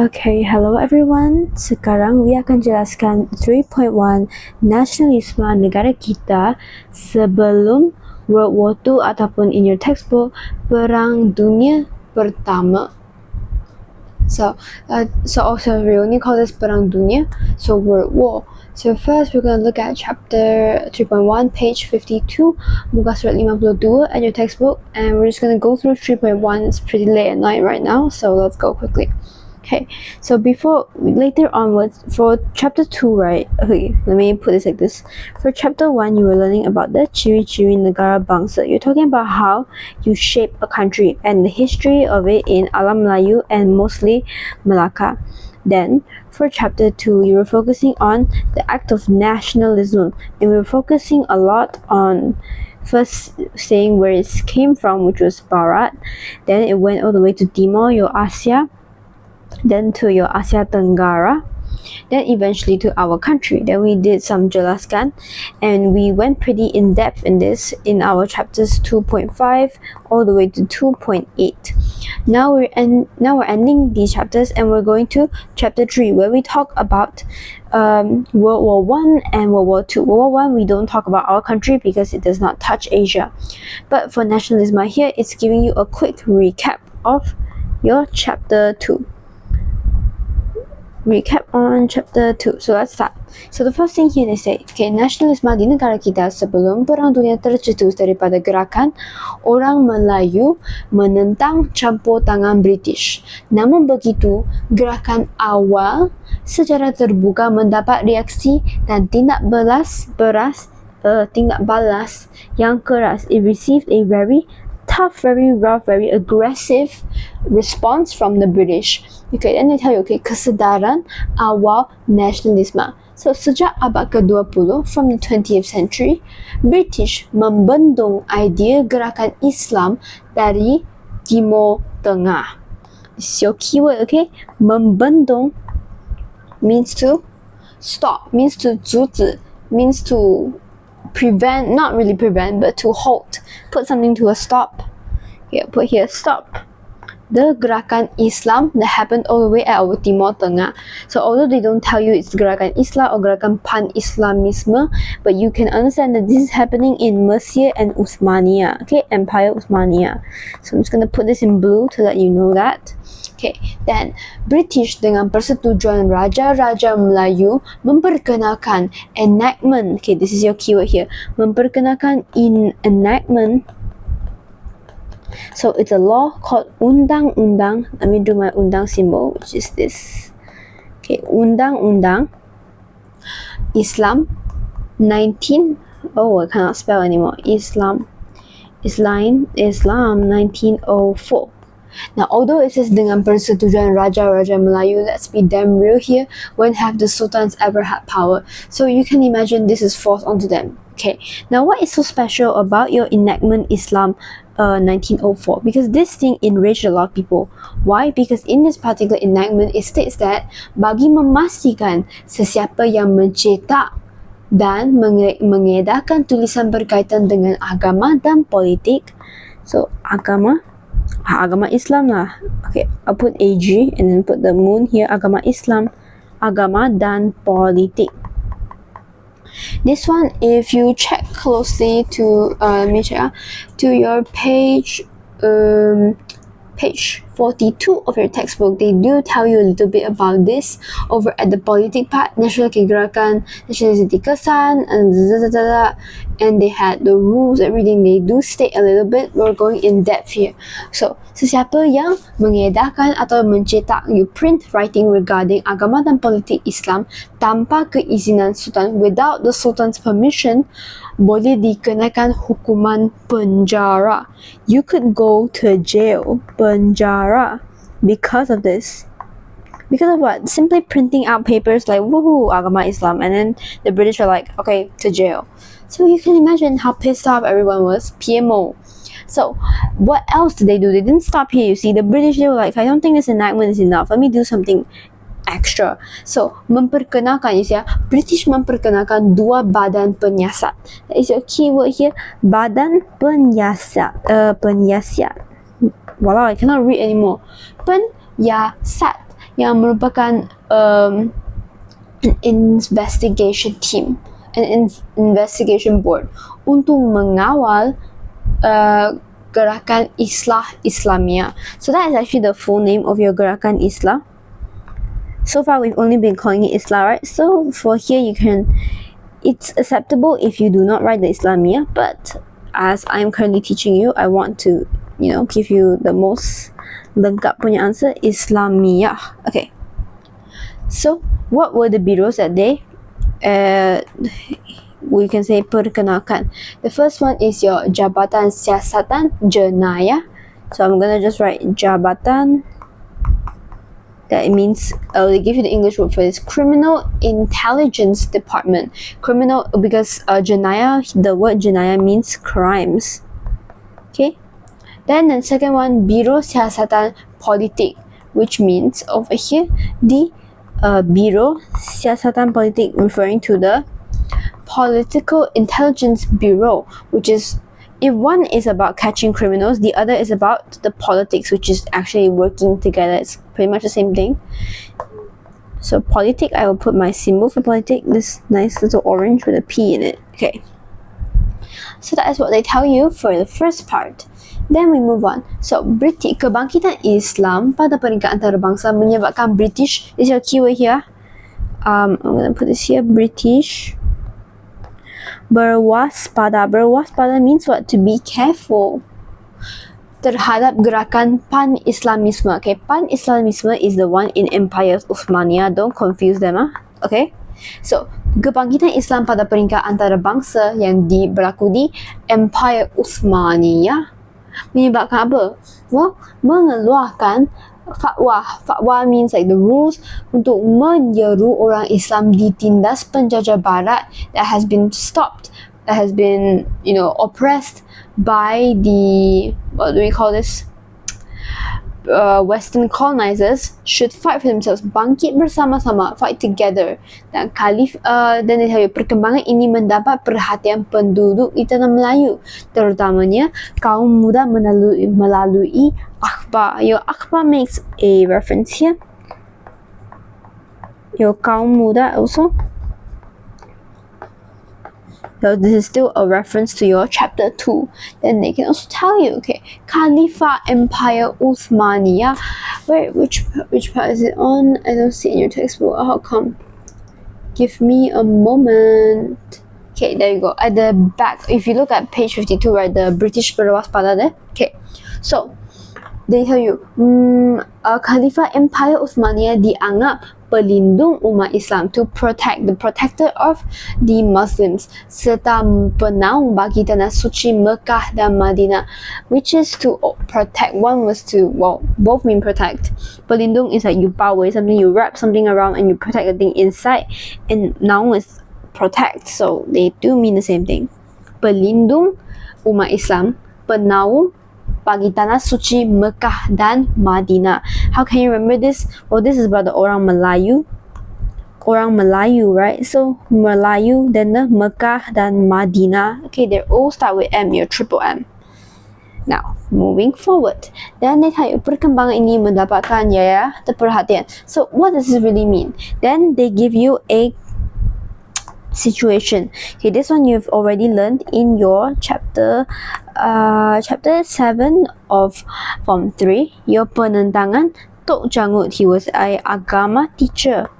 Okay, hello everyone. Sekarang we akan jelaskan 3.1 nasionalisme negara kita sebelum World War II ataupun in your textbook Perang Dunia Pertama. So we only call this Perang Dunia, so World War. So first we're going to look at chapter 3.1, page 52, muka surat 52 at your textbook, and we're just going to go through 3.1. It's pretty late at night right now, so let's go quickly. Okay, so later onwards, for chapter 2, right? Okay, let me put this like this. For chapter 1, you were learning about the ciri-ciri negara bangsa. You're talking about how you shape a country and the history of it in Alam Melayu and mostly Melaka. Then, for chapter 2, you were focusing on the act of nationalism, and we were focusing a lot on first saying where it came from, which was Barat. Then it went all the way to Timor, your Asia, then to your Asia Tenggara, then eventually to our country. Then we did some jelaskan, and we went pretty in depth in this in our chapters 2.5 all the way to 2.8. Now we're ending these chapters, and we're going to chapter 3, where we talk about World War I and World War II. World War I, we don't talk about our country because it does not touch Asia. But for nationalism here, it's giving you a quick recap of your chapter 2. Recap on chapter 2. So let's start. So the first thing here they say, okay, nasionalisme di negara kita sebelum Perang Dunia tercetus daripada gerakan orang Melayu menentang campur tangan British. Namun begitu, gerakan awal secara terbuka mendapat reaksi dan tindak balas yang keras. It received a very tough, very rough, very aggressive response from the British. Okay, then they tell you, okay, kesedaran awal nasionalisme. So, sejak abad ke-20, from the 20th century, British membendung idea gerakan Islam dari Timur Tengah. This is your keyword, okay? Membendung means to stop, means to 阻止, means to prevent, not really prevent, but to halt, put something to a stop. Here, put here, stop the gerakan Islam that happened all the way at our Timur Tengah. So although they don't tell you it's gerakan Islam or gerakan pan-Islamisme, but you can understand that this is happening in Mesir and Uthmaniyah, okay, Empire Uthmaniyah. So I'm just going to put this in blue to let you know that. Okay, then British dengan persetujuan Raja-Raja Melayu memperkenalkan enactment. Okay, this is your keyword here. Memperkenalkan enactment. So it's a law called Undang-Undang. Let me do my undang symbol, which is this. Okay, Undang-Undang Islam 19. Oh, I cannot spell anymore. Islam 1904. Now, although it says dengan persetujuan Raja-Raja Melayu, let's be damn real here, when have the sultans ever had power? So you can imagine this is forced onto them. Okay, now what is so special about your enactment Islam 1904? Because this thing enraged a lot of people. Why? Because in this particular enactment, it states that bagi memastikan sesiapa yang mencetak dan mengedarkan tulisan berkaitan dengan agama dan politik, so agama Islam lah. Okay, I'll put AG and then put the moon here. Agama Islam, agama dan politik. This one, if you check closely to let me check to your page 42 of your textbook, they do tell you a little bit about this over at the politik part. National Gerakan Nasionalis Kesan and they had the rules, everything. They do state a little bit. We're going in depth here. So, sesiapa yang mengedarkan atau mencetak, you print writing regarding agama dan politik Islam tanpa keizinan Sultan, without the Sultan's permission, boleh dikenakan hukuman penjara. You could go to jail, penjara, because of this. Because of what? Simply printing out papers like, woohoo, agama Islam, and then the British are like, okay, to jail. So you can imagine how pissed off everyone was. PMO. So what else did they do? They didn't stop here. You see, the British, they were like, I don't think this enactment is enough. Let me do something extra. So, memperkenalkan, you see, British memperkenalkan dua badan penyiasat. That is your keyword here, badan penyiasat. Wow, I cannot read anymore. Penyiasat. yang merupakan an investigation team, an investigation board untuk mengawal gerakan Islah Islamiyah. So that is actually the full name of your gerakan Islah. So far we've only been calling it Islah, right? So for here it's acceptable if you do not write the Islamiyah, but as I'm currently teaching you, I want to, give you the most lengkap punya answer, Islamiyah. Okay. So what were the bureaus that day? We can say perkenalkan. The first one is your Jabatan Siasatan Jenayah. So I'm gonna just write Jabatan. That means they give you the English word for this, Criminal Intelligence Department. Criminal, because Jenayah, the word Jenayah means crimes. Okay. Then the second one, Biro Siasatan Politik, which means over here the Biro Siasatan Politik, referring to the Political Intelligence Bureau, which is, if one is about catching criminals, the other is about the politics, which is actually working together. It's pretty much the same thing. So politic, I will put my symbol for politic, this nice little orange with a P in it. Okay. So that is what they tell you for the first part. Then we move on. So British, kebangkitan Islam pada peringkat antarabangsa menyebabkan British, this is your keyword here. I'm going to put this here, British. Berwaspada. Berwaspada means what? To be careful terhadap gerakan pan-Islamisme. Okay, pan-Islamisme is the one in Empire Uthmaniyah. Don't confuse them. Okay, so kebangkitan Islam pada peringkat antarabangsa yang berlaku di Empire Uthmaniyah menyebabkan apa? Well, mengeluarkan fatwa. Fatwa means like the rules untuk menyeru orang Islam ditindas penjajah barat that has been stopped, that has been, oppressed by the, what do we call this, Western colonizers, should fight for themselves, bangkit bersama-sama, fight together. Dan dan perkembangan ini mendapat perhatian penduduk di tanah Melayu, terutamanya kaum muda melalui akhbar. Your akhbar makes a reference here. Your kaum muda also. So this is still a reference to your chapter 2. Then they can also tell you, okay, Khalifah Empire Uthmaniyah. Which part is it on? I don't see it in your textbook. How come? Give me a moment. Okay, there you go. At the back, if you look at page 52, right, the British berwaspada there. Okay, so they tell you, Khalifah Empire Uthmaniyah dianggap pelindung umat Islam, to protect, the protector of the Muslims, serta penaung bagi tanah suci Mekah dan Madinah, which is to protect. One was to, well, both mean protect. Pelindung is like you power something, you wrap something around and you protect the thing inside, and naung is protect, so they do mean the same thing. Pelindung umat Islam, penaung bagi tanah suci Mekah dan Madinah. How can you remember this? Well, this is about the orang Melayu. Orang Melayu, right? So Melayu, then the Mekah dan Madinah. Okay, they all start with M, your triple M. Now, moving forward. Then they tell you, perkembangan ini mendapatkan perhatian. So what does this really mean? Then they give you a situation. Okay, this one you've already learned in your chapter 7 of Form 3. Your penentangan Tok Jangut. He was an agama teacher,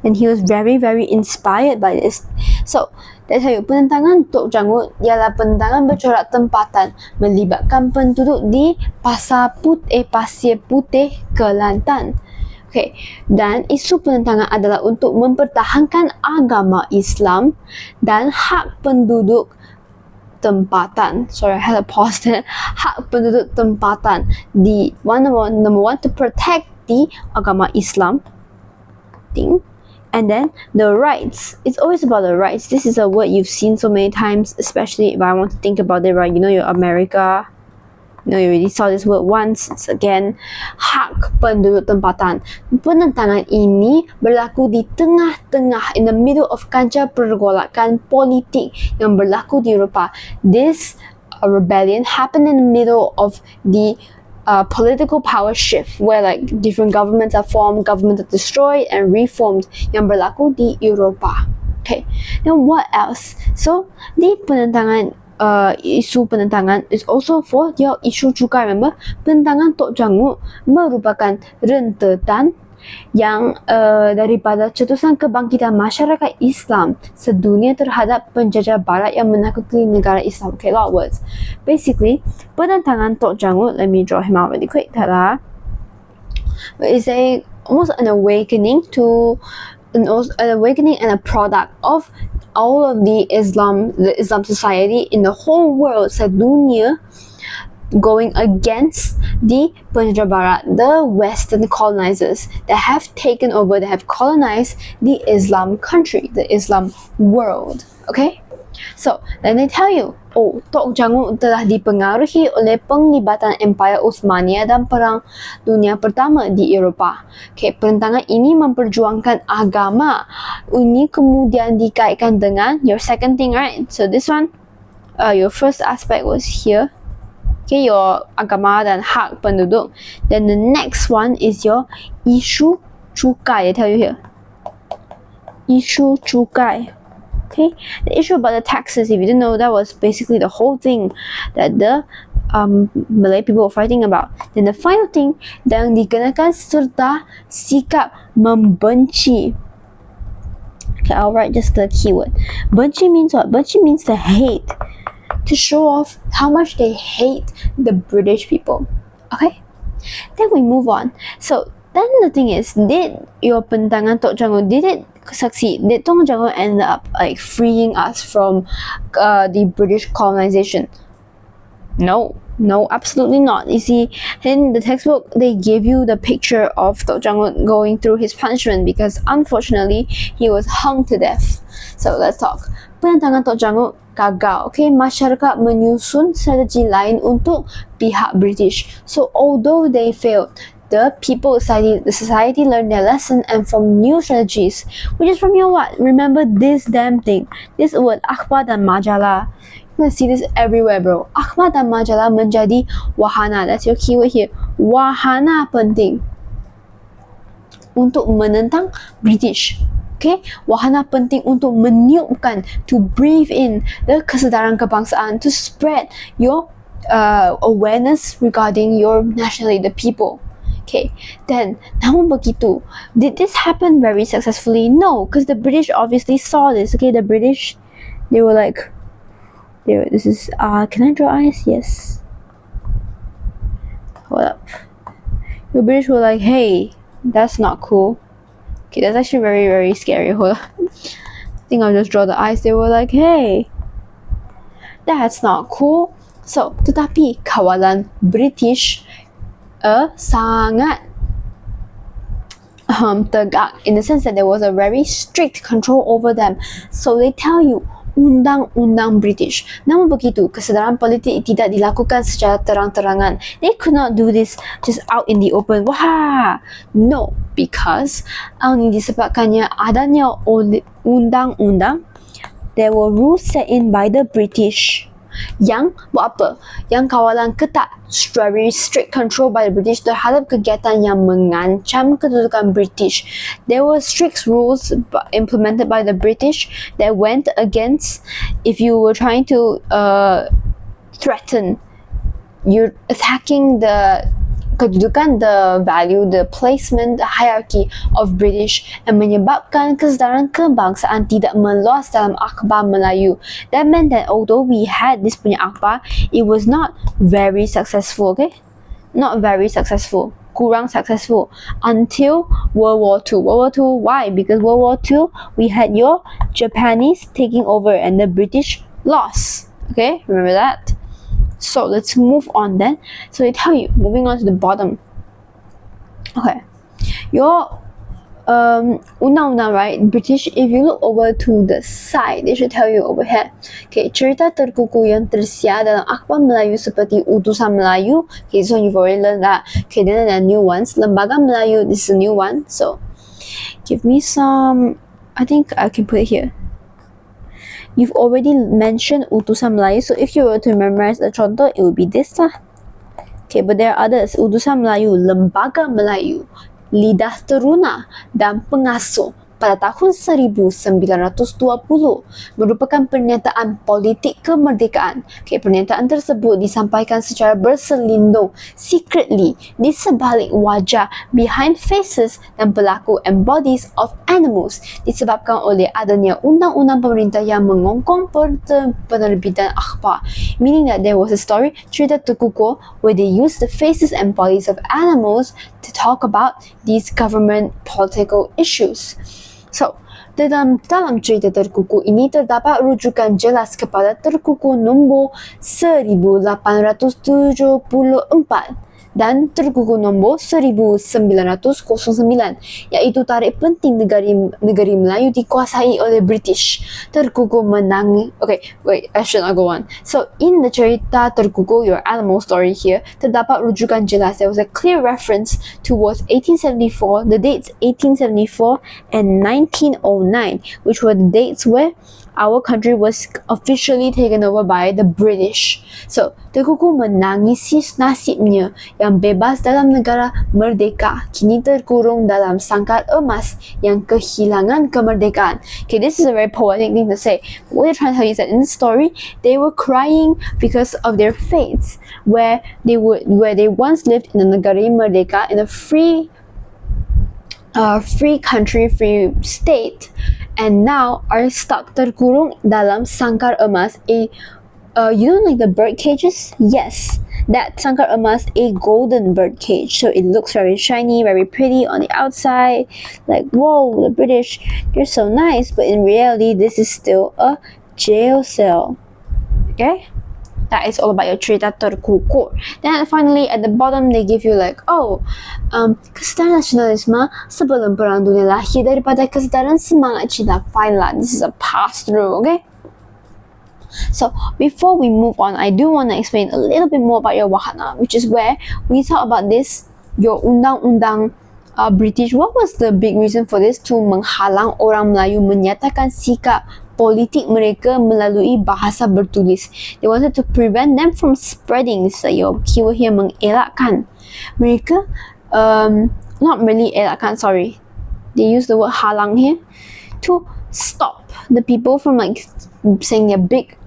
and he was very, very inspired by this. So that's how penentangan Tok Jangut ialah penentangan bercorak tempatan melibatkan penduduk di Pasir Putih, Kelantan. Okay, dan isu penentangan adalah untuk mempertahankan agama Islam dan hak penduduk tempatan. Sorry, I had a pause there. Hak penduduk tempatan. Number one, to protect the agama Islam thing. And then the rights. It's always about the rights. This is a word you've seen so many times, especially if I want to think about it, right? You know, your America. You already saw this word once. It's again, hak penduduk tempatan. Penentangan ini berlaku di tengah-tengah, in the middle of kancah pergolakan politik yang berlaku di Eropah. This rebellion happened in the middle of the political power shift where like different governments are formed, governments are destroyed and reformed yang berlaku di Eropah. Okay, then what else? So di penentangan isu penentangan is also for your isu cukai. Remember, penentangan Tok Jangut merupakan rentetan yang daripada cetusan kebangkitan masyarakat Islam sedunia terhadap penjajah barat yang menakuti negara Islam. Okay, a lot of words. Basically, penentangan Tok Jangut, let me draw him out really quick. It's almost an awakening and a product of all of the Islam society in the whole world, sedunia, going against the penjajah barat, the Western colonizers that have taken over, that have colonized the Islam country, the Islam world. Okay? So, then they tell you, Tok Jangut telah dipengaruhi oleh penglibatan Empire Uthmaniyah dan Perang Dunia Pertama di Eropah. Okay, penentangan ini memperjuangkan agama. Ini kemudian dikaitkan dengan your second thing, right? So this one, your first aspect was here. Okay, your agama dan hak penduduk. Then the next one is your isu cukai. They tell you here. Isu cukai. Okay, the issue about the taxes, if you didn't know, that was basically the whole thing that the Malay people were fighting about. Then the final thing, yang dikenakan serta sikap membenci. Okay, I'll write just the keyword. Benci means what? Benci means to hate. To show off how much they hate the British people. Okay? Then we move on. So, then the thing is, did your penentangan Tok Jangut, did it succeed? Did Tok Jangut end up like freeing us from the British colonization? No, absolutely not. You see, in the textbook, they gave you the picture of Tok Jangut going through his punishment because unfortunately, he was hung to death. So let's talk. Penentangan Tok Jangut gagal. Okay, masyarakat menyusun strategi lain untuk pihak British. So although they failed, the society learned their lesson and formed new strategies, which is from your what? Remember this damn thing. This word akhbar dan majalah. You're gonna see this everywhere, bro. Akhbar dan majalah menjadi wahana. That's your keyword here. Wahana penting untuk menentang British. Okay, wahana penting untuk meniupkan, to breathe in the kesedaran kebangsaan, to spread your awareness regarding your nationality, the people. Okay, then, namun begitu, did this happen very successfully? No, because the British obviously saw this. Okay, the British, they were like, this is, can I draw eyes? Yes. Hold up. The British were like, hey, that's not cool. Okay, that's actually very, very scary. Hold up. I think I'll just draw the eyes. They were like, hey, that's not cool. So, tetapi kawalan British sangat tegak, in the sense that there was a very strict control over them. So they tell you, undang-undang British. Namun begitu, kesedaran politik tidak dilakukan secara terang-terangan. They could not do this just out in the open. Wah! No, because ini disebabkannya adanya undang-undang, there were rules set in by the British. Yang buat apa? Yang kawalan ketat, very strict control by the British terhadap kegiatan yang mengancam kedudukan British. There were strict rules implemented by the British that went against, if you were trying to threaten, you're attacking the kedudukan, the value, the placement, the hierarchy of British, and menyebabkan kesedaran kebangsaan tidak meluas dalam akhbar Melayu. That meant that although we had this punya akhbar, it was not very successful, okay? Not very successful. Kurang successful until World War II. World War II, why? Because World War II, we had your Japanese taking over and the British lost. Okay, remember that? So let's move on then. So they tell you, moving on to the bottom. Okay, your undang-undang, right? British, if you look over to the side, they should tell you over here. Okay, cerita terkuku yang tersiar dalam akhbar Melayu seperti Utusan Melayu. Okay, so you've already learned that. Okay, then there are new ones. Lembaga Melayu, this is a new one. So give me some, I think I can put it here. You've already mentioned Utusan Melayu, so if you were to memorize a contoh, it would be this lah. Okay, but there are others. Utusan Melayu, Lembaga Melayu, Lidah Teruna, dan Pengasuh pada tahun 1920 merupakan pernyataan politik kemerdekaan. Okay, pernyataan tersebut disampaikan secara berselindung, secretly, di sebalik wajah, behind faces dan berlaku embodies of animals, disebabkan oleh adanya undang-undang pemerintah yang mengongkong penerbitan akhbar, meaning that there was a story, cerita terkukur, where they used the faces and bodies of animals to talk about these government political issues. So, dalam cerita terkuku ini terdapat rujukan jelas kepada terkuku nombor 1874 dan terkuku nombor 1909, iaitu tarikh penting negeri Melayu dikuasai oleh British. Terkuku menang. Okay, wait, I should not go on. So, in the cerita terkuku, your animal story here, terdapat rujukan jelas. There was a clear reference towards 1874, the dates 1874 and 1909, which were the dates where our country was officially taken over by the British. So, terkuku menangisi nasibnya yang bebas dalam negara merdeka, kini terkurung dalam sangkar emas yang kehilangan kemerdekaan. Okay, this is a very poetic thing to say. What they're trying to tell you is that in the story, they were crying because of their fates, where they once lived in a negara merdeka, in a free country, free state, and now are stuck terkurung dalam sangkar emas. You know, like the bird cages? Yes, that sangkar emas, a golden bird cage. So it looks very shiny, very pretty on the outside. Like, whoa, the British, they're so nice. But in reality, this is still a jail cell. Okay? That is all about your cerita terkukur. Then finally at the bottom they give you like, kesedaran nasionalisme sebelum Perang Dunia lahir daripada kesedaran semangat cinta Finland. This is a pass through, okay? So before we move on, I do want to explain a little bit more about your wahana, which is where we talk about this, your undang-undang British. What was the big reason for this? To menghalang orang Melayu menyatakan sikap politik mereka melalui bahasa bertulis. They wanted to prevent them from spreading. This is your keyword here, mengelakkan. Mereka, not really elakkan, sorry. They use the word halang here to stop the people from like saying their big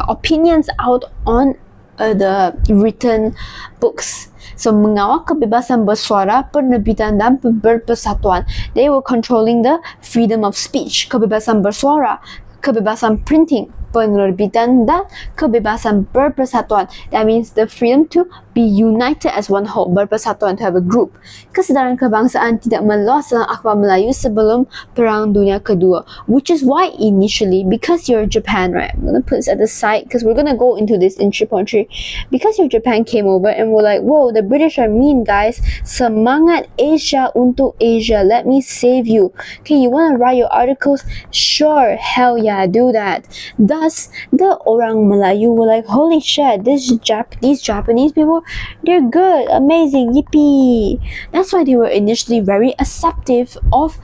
opinions out on the written books. So, mengawal kebebasan bersuara, penerbitan dan berpersatuan. They were controlling the freedom of speech, kebebasan bersuara, kebebasan printing, penerbitan dan kebebasan berpersatuan. That means the freedom to be united as one whole, berpersatuan, to have a group. Kesedaran kebangsaan tidak meluas dalam akhbar Melayu sebelum Perang Dunia Kedua, which is why initially, because you're Japan, right? I'm gonna put this at the side because we're gonna go into this in 3.3. Because your Japan came over and we're like, whoa, the British are mean, guys. Semangat Asia untuk Asia. Let me save you. Okay, you wanna write your articles? Sure, hell yeah, do that. Thus, the orang Melayu were like, holy shit, these Japanese people, they're good, amazing, yippee. That's why they were initially very acceptive of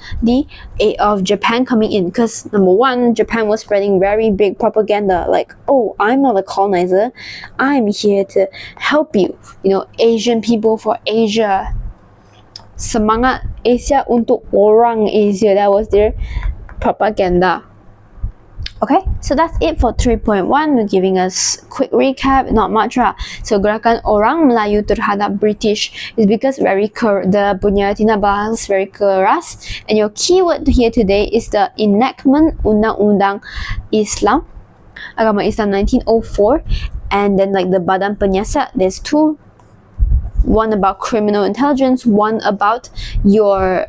Japan coming in, because number one, Japan was spreading very big propaganda like, oh, I'm not a colonizer, I'm here to help you, Asian people for Asia. Semangat Asia untuk orang Asia, that was their propaganda. Okay, so that's it for 3.1. We're giving us quick recap, not much lah. So gerakan orang Melayu terhadap British is because the punya tindak balas very keras, and your keyword here today is the enactment Undang-Undang Agama Islam 1904, and then like the Badan Penyiasat, there's two. One about criminal intelligence, one about your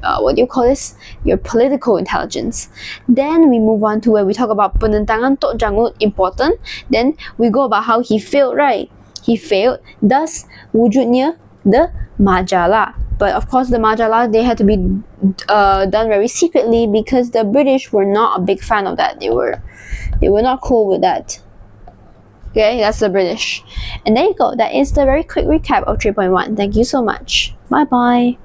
your political intelligence. Then we move on to where we talk about penentangan Tok Jangut, important. Then we go about how he failed, right? He failed, thus wujudnya the majalah. But of course the majalah, they had to be done very secretly because the British were not a big fan of that. They were not cool with that. Okay, that's the British. And there you go. That is the very quick recap of 3.1. Thank you so much. Bye bye.